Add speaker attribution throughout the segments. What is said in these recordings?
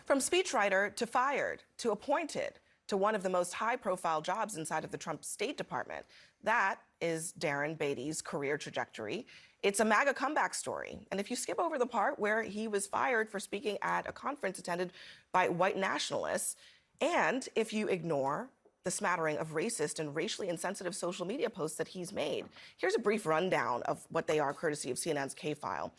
Speaker 1: From speechwriter to fired to appointed to one of the most high-profile jobs inside of the Trump State Department. That is Darren Beattie's career trajectory. It's a MAGA comeback story. And if you skip over the part where he was fired for speaking at a conference attended by white nationalists, and if you ignore the smattering of racist and racially insensitive social media posts that he's made, here's a brief rundown of what they are, courtesy of CNN's K-File.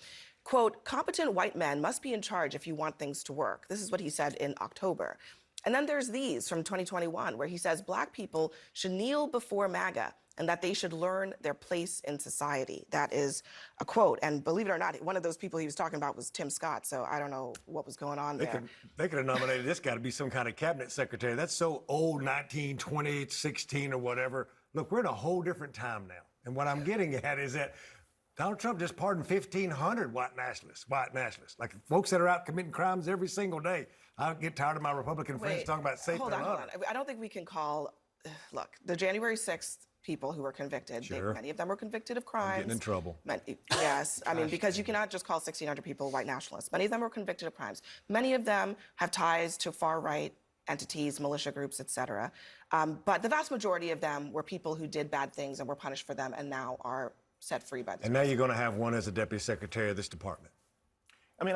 Speaker 1: Quote, competent white men must be in charge if you want things to work. This is what he said in October. And then there's these from 2021, where he says black people should kneel before MAGA and that they should learn their place in society. That is a quote. And believe it or not, one of those people he was talking about was Tim Scott. So I don't know what was going on there.
Speaker 2: They could have nominated this guy to be some kind of cabinet secretary. That's so old, 1920, 16 or whatever. Look, we're in a whole different time now. And what I'm getting at is that Donald Trump just pardoned 1,500 white nationalists. Like folks that are out committing crimes every single day. I get tired of my Republican friends talking about safety.
Speaker 1: Hold on. I don't think we can call, look, the January 6th people who were convicted,
Speaker 2: sure.
Speaker 1: Many of them were convicted of crimes.
Speaker 2: I'm getting in trouble.
Speaker 1: Yes, I mean, because you cannot just call 1,600 people white nationalists. Many of them were convicted of crimes. Many of them have ties to far-right entities, militia groups, et cetera. But the vast majority of them were people who did bad things and were punished for them and now are set free by the
Speaker 2: And now you're going to have one as a deputy secretary of this department.
Speaker 3: I mean,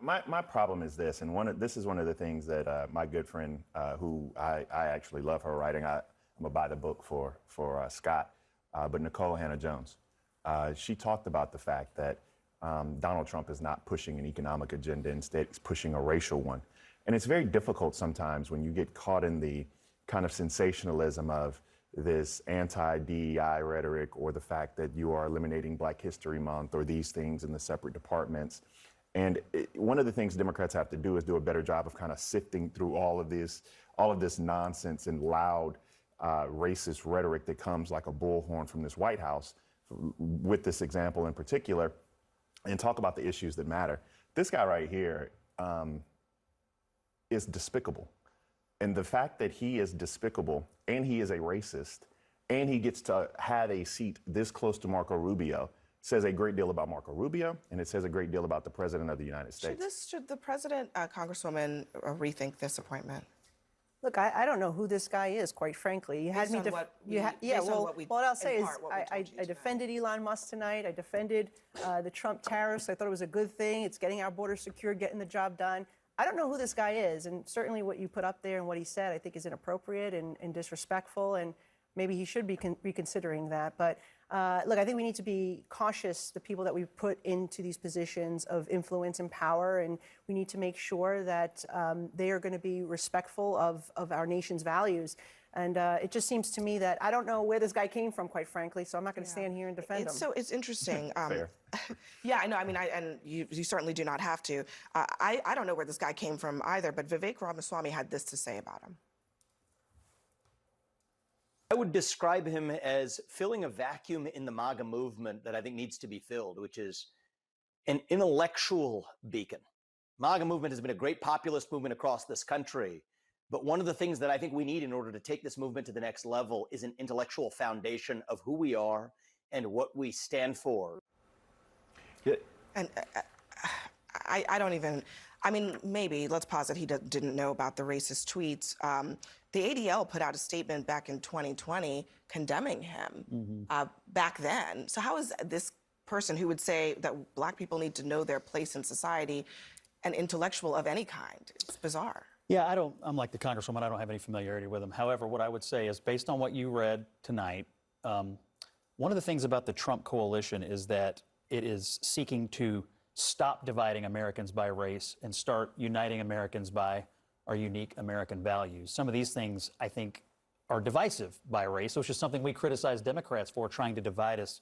Speaker 3: my problem is this, and this is one of the things that my good friend, who I actually love her writing. I'm gonna buy the book for Scott, but Nicole Hannah-Jones. She talked about the fact that Donald Trump is not pushing an economic agenda; instead, he's pushing a racial one. And it's very difficult sometimes when you get caught in the kind of sensationalism of this anti-DEI rhetoric, or the fact that you are eliminating Black History Month, or these things in the separate departments. And one of the things Democrats have to do is do a better job of kind of sifting through all of this nonsense and loud racist rhetoric that comes like a bullhorn from this White House, with this example in particular, and talk about the issues that matter. This guy right here is despicable. And the fact that he is despicable and he is a racist and he gets to have a seat this close to Marco Rubio says a great deal about Marco Rubio, and it says a great deal about the President of the United States.
Speaker 1: Should the President, Congresswoman, rethink this appointment?
Speaker 4: Look, I don't know who this guy is, quite frankly. You had me. What I'll say is, I defended Elon Musk tonight. I defended the Trump tariffs. I thought it was a good thing. It's getting our border secure, getting the job done. I don't know who this guy is, and certainly what you put up there and what he said, I think, is inappropriate and disrespectful, and maybe he should be reconsidering that. But look, I think we need to be cautious, the people that we put into these positions of influence and power, and we need to make sure that they are going to be respectful of our nation's values. And it just seems to me that I don't know where this guy came from, quite frankly, so I'm not going to stand here and defend him.
Speaker 1: So it's interesting.
Speaker 3: Fair.
Speaker 1: Yeah, I know. I mean, and you certainly do not have to. I don't know where this guy came from either, but Vivek Ramaswamy had this to say about him.
Speaker 5: I would describe him as filling a vacuum in the MAGA movement that I think needs to be filled, which is an intellectual beacon. MAGA movement has been a great populist movement across this country, but one of the things that I think we need in order to take this movement to the next level is an intellectual foundation of who we are and what we stand for.
Speaker 3: Yeah.
Speaker 1: And I don't even, I mean, maybe, let's posit he didn't know about the racist tweets. The ADL put out a statement back in 2020 condemning him back then. So how is this person who would say that black people need to know their place in society an intellectual of any kind? It's bizarre.
Speaker 6: Yeah, I'm like the Congresswoman, I don't have any familiarity with him. However, what I would say is, based on what you read tonight, one of the things about the Trump coalition is that it is seeking to stop dividing Americans by race and start uniting Americans by our unique American values. Some of these things, I think, are divisive by race, which is something we criticize Democrats for, trying to divide us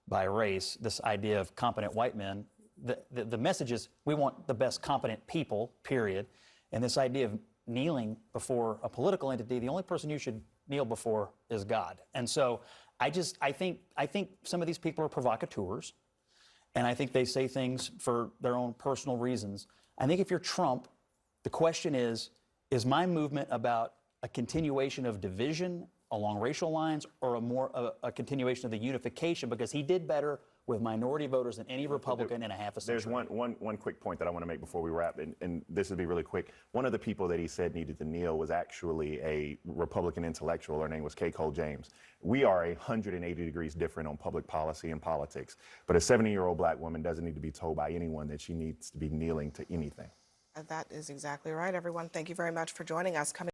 Speaker 6: by race. This idea of competent white men, the message is we want the best competent people, period. And this idea of kneeling before a political entity, the only person you should kneel before is God. And so I think some of these people are provocateurs, and I think they say things for their own personal reasons. I think if you're Trump, the question is my movement about a continuation of division along racial lines, or a continuation of the unification? Because he did better with minority voters than any Republican in a half a century.
Speaker 3: There's one quick point that I want to make before we wrap, and this will be really quick. One of the people that he said needed to kneel was actually a Republican intellectual. Her name was Kay Cole James. We are 180 degrees different on public policy and politics, but a 70-year-old black woman doesn't need to be told by anyone that she needs to be kneeling to anything.
Speaker 1: That is exactly right, everyone. Thank you very much for joining us.